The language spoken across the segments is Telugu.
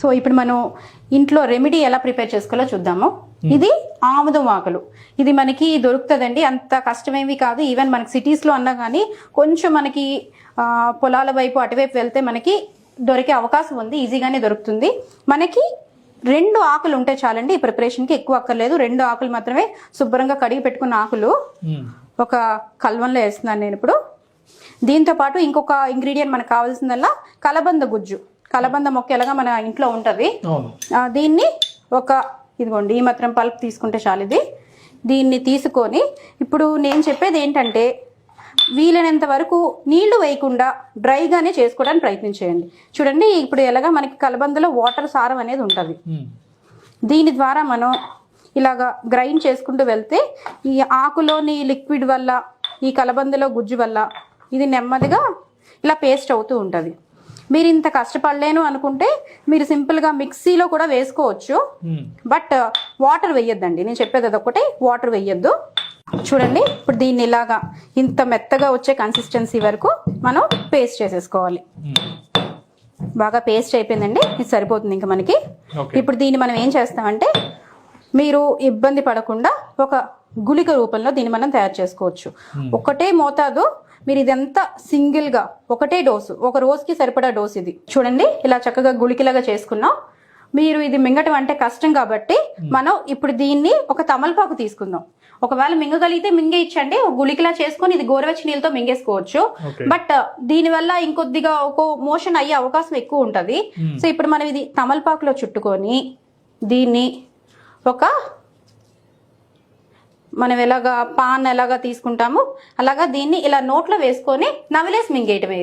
సో ఇప్పుడు మనం ఇంట్లో రెమెడీ ఎలా ప్రిపేర్ చేసుకోవాలో చూద్దాము. ఇది ఆముదం ఆకులు. ఇది మనకి దొరుకుతుందండి, అంత కష్టమేమి కాదు. ఈవెన్ మనకి సిటీస్లో అన్నా కానీ కొంచెం మనకి పొలాల వైపు అటువైపు వెళ్తే మనకి దొరికే అవకాశం ఉంది, ఈజీగానే దొరుకుతుంది. మనకి 2 ఆకులు ఉంటే చాలండి ఈ ప్రిపరేషన్కి, ఎక్కువ అక్కర్లేదు. 2 ఆకులు మాత్రమే శుభ్రంగా కడిగి పెట్టుకున్న ఆకులు ఒక కల్వంలో వేస్తున్నాను నేను ఇప్పుడు. దీంతో పాటు ఇంకొక ఇంగ్రీడియంట్ మనకు కావాల్సిందల్లా కలబంద గుజ్జు. కలబంద మొక్క ఎలాగా మన ఇంట్లో ఉంటుంది, దీన్ని ఇదిగోండి ఈ మాత్రం పల్ప్ తీసుకుంటే చాలు. దీన్ని తీసుకొని ఇప్పుడు నేను చెప్పేది ఏంటంటే వీలైనంత వరకు నీళ్లు వేయకుండా డ్రైగానే చేసుకోవడానికి ప్రయత్నం చేయండి. చూడండి ఇప్పుడు ఎలాగా మనకి కలబందలో వాటర్ సారం అనేది ఉంటుంది. దీని ద్వారా మనం ఇలాగా గ్రైండ్ చేసుకుంటూ వెళ్తే ఈ ఆకులోని లిక్విడ్ వల్ల, ఈ కలబందలో గుజ్జు వల్ల ఇది నెమ్మదిగా ఇలా పేస్ట్ అవుతూ ఉంటుంది. మీరు ఇంత కష్టపడలేను అనుకుంటే మీరు సింపుల్గా మిక్సీలో కూడా వేసుకోవచ్చు, బట్ వాటర్ వేయొద్దండి. నేను చెప్పేది అదొకటి, వాటర్ వేయొద్దు. చూడండి ఇప్పుడు దీన్ని ఇలాగా ఇంత మెత్తగా వచ్చే కన్సిస్టెన్సీ వరకు మనం పేస్ట్ చేసేసుకోవాలి. బాగా పేస్ట్ అయిపోయిందండి, ఇది సరిపోతుంది ఇంకా మనకి. ఇప్పుడు దీన్ని మనం ఏం చేస్తామంటే మీరు ఇబ్బంది పడకుండా ఒక గుళిక రూపంలో దీన్ని మనం తయారు చేసుకోవచ్చు. ఒకటే మోతాదు, మీరు ఇదంతా సింగిల్ గా ఒకటే డోసు, ఒక రోజుకి సరిపడా డోసు. ఇది చూడండి ఇలా చక్కగా గుళికలాగా చేసుకున్నాం. మీరు ఇది మింగటం అంటే కష్టం కాబట్టి మనం ఇప్పుడు దీన్ని ఒక తమలపాకు తీసుకుందాం. ఒకవేళ మింగగలిగితే మింగేయచ్చండి, ఒక గుళికలా చేసుకొని ఇది గోరువెచ్చని నీళ్ళతో మింగేసుకోవచ్చు. బట్ దీనివల్ల ఇంకొద్దిగా ఒక మోషన్ అయ్యే అవకాశం ఎక్కువ ఉంటది. సో ఇప్పుడు మనం ఇది తమలపాకులో చుట్టుకొని దీన్ని మనం ఎలాగా పాన్ ఎలాగా తీసుకుంటామో అలాగా దీన్ని ఇలా నోట్లో వేసుకొని నవిలేసి మింగేయటమే.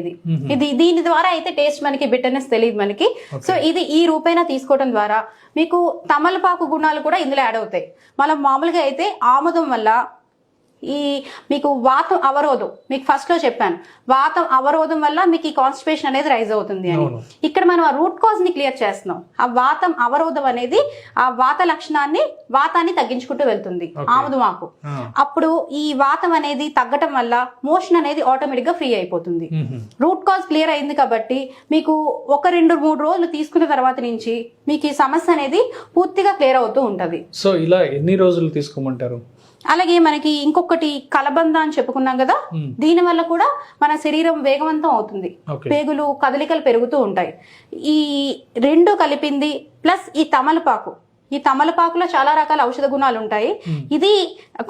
ఇది దీని ద్వారా అయితే టేస్ట్ మనకి బిటర్నెస్ తెలియదు మనకి. సో ఇది ఈ రూపైనా తీసుకోవడం ద్వారా మీకు తమలపాకు గుణాలు కూడా ఇందులో యాడ్ అవుతాయి. మనం మామూలుగా అయితే ఆముదం వల్ల మీకు వాతం అవరోధం, మీకు ఫస్ట్ లో చెప్పాను, వాతం అవరోధం వల్ల మీకు ఈ కాన్స్టిపేషన్ అనేది రైజ్ అవుతుంది అని. ఇక్కడ మనం ఆ రూట్ కాజ్ ని క్లియర్ చేస్తున్నాం. ఆ వాతం అవరోధం అనేది ఆ వాత వాతాన్ని తగ్గించుకుంటూ వెళ్తుంది ఆముదం ఆకు. అప్పుడు ఈ వాతం అనేది తగ్గటం వల్ల మోషన్ అనేది ఆటోమేటిక్ గా ఫ్రీ అయిపోతుంది. రూట్ కాజ్ క్లియర్ అయింది కాబట్టి మీకు 1-2-3 రోజులు తీసుకున్న తర్వాత నుంచి మీకు ఈ సమస్య అనేది పూర్తిగా క్లియర్ అవుతూ ఉంటది. సో ఇలా ఎన్ని రోజులు తీసుకోమంటారు? అలాగే మనకి ఇంకొకటి కలబంద అని చెప్పుకున్నాం కదా, దీని వల్ల కూడా మన శరీరం వేగవంతం అవుతుంది, పేగులు కదలికలు పెరుగుతూ ఉంటాయి. ఈ 2 కలిపింది ప్లస్ ఈ తమలపాకులో చాలా రకాల ఔషధ గుణాలు ఉంటాయి. ఇది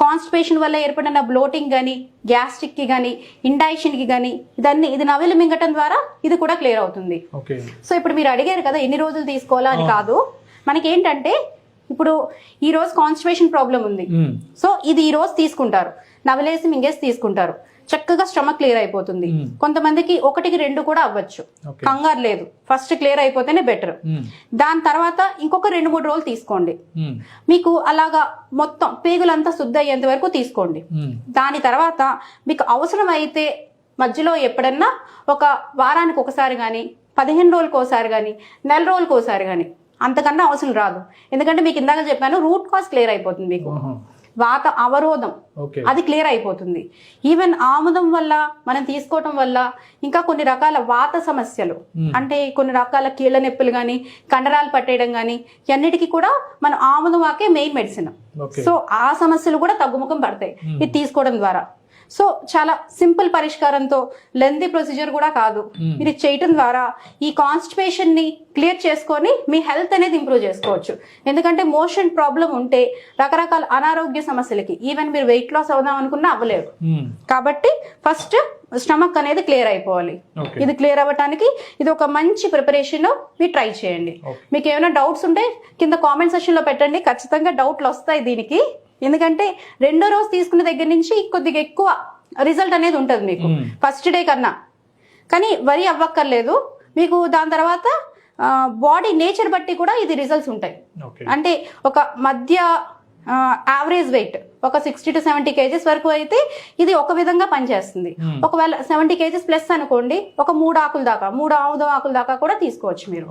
కాన్స్టిపేషన్ వల్ల ఏర్పడిన బ్లోటింగ్ గానీ, గ్యాస్ట్రిక్ కి గానీ, ఇండైజెషన్ కి గానీ ఇది నవిలి మింగటం ద్వారా ఇది కూడా క్లియర్ అవుతుంది. సో ఇప్పుడు మీరు అడిగారు కదా ఎన్ని రోజులు తీసుకోవాలా అని. కాదు, మనకి ఏంటంటే ఇప్పుడు ఈ రోజు కాన్స్టిపేషన్ ప్రాబ్లం ఉంది, సో ఇది ఈ రోజు తీసుకుంటారు, నవలేసి మింగేసి తీసుకుంటారు, చక్కగా స్టమక్ క్లియర్ అయిపోతుంది. కొంతమందికి 1-2 కూడా అవ్వచ్చు, కంగారు లేదు, ఫస్ట్ క్లియర్ అయిపోతేనే బెటర్. దాని తర్వాత ఇంకొక 2-3 రోజులు తీసుకోండి. మీకు అలాగా మొత్తం పేగులంతా శుద్ధి అయ్యేంత వరకు తీసుకోండి. దాని తర్వాత మీకు అవసరం అయితే మధ్యలో ఎప్పుడన్నా ఒక వారానికి ఒకసారి గానీ, 15 రోజులకు ఒకసారి గానీ, నెల రోజులకు ఒకసారి గానీ, అంతకన్నా అవసరం రాదు. ఎందుకంటే మీకు ఇందాక చెప్పాను రూట్ కాజ్ క్లియర్ అయిపోతుంది, మీకు వాత అవరోధం అది క్లియర్ అయిపోతుంది. ఈవెన్ ఆముదం వల్ల మనం తీసుకోవటం వల్ల ఇంకా కొన్ని రకాల వాత సమస్యలు, అంటే కొన్ని రకాల కీళ్ళ నొప్పులు గానీ, కండరాలు పట్టేయడం గానీ, అన్నిటికీ కూడా మన ఆముదం ఆకే మెయిన్ మెడిసిన్. సో ఆ సమస్యలు కూడా తగ్గుముఖం పడతాయి ఇది తీసుకోవడం ద్వారా. సో చాలా సింపుల్ పరిష్కారంతో, లెంతీ ప్రొసీజర్ కూడా కాదు, మీరు చేయటం ద్వారా ఈ కాన్స్టిపేషన్ ని క్లియర్ చేసుకొని మీ హెల్త్ అనేది ఇంప్రూవ్ చేసుకోవచ్చు. ఎందుకంటే మోషన్ ప్రాబ్లం ఉంటే రకరకాల అనారోగ్య సమస్యలకి ఈవెన్ మీరు వెయిట్ లాస్ అవుదాం అనుకున్నా అవ్వలేరు. కాబట్టి ఫస్ట్ స్టమక్ అనేది క్లియర్ అయిపోవాలి. ఇది క్లియర్ అవ్వటానికి ఇది ఒక మంచి ప్రిపరేషన్, మీరు ట్రై చేయండి. మీకు ఏమైనా డౌట్స్ ఉంటే కింద కామెంట్ సెక్షన్ లో పెట్టండి, ఖచ్చితంగా డౌట్లు వస్తాయి దీనికి. ఎందుకంటే 2వ రోజు తీసుకున్న దగ్గర నుంచి కొద్దిగా ఎక్కువ రిజల్ట్ అనేది ఉంటుంది మీకు ఫస్ట్ డే కన్నా. కానీ వరి అవ్వక్కర్లేదు, మీకు దాని తర్వాత బాడీ నేచర్ బట్టి కూడా ఇది రిజల్ట్స్ ఉంటాయి. అంటే ఒక మధ్య యావరేజ్ వెయిట్ ఒక 60 to 70 kgs వరకు అయితే ఇది ఒక విధంగా పనిచేస్తుంది. ఒకవేళ 70 kgs ప్లస్ అనుకోండి, ఒక 3 ఆకుల దాకా, 3 ఆముదం ఆకుల దాకా కూడా తీసుకోవచ్చు మీరు.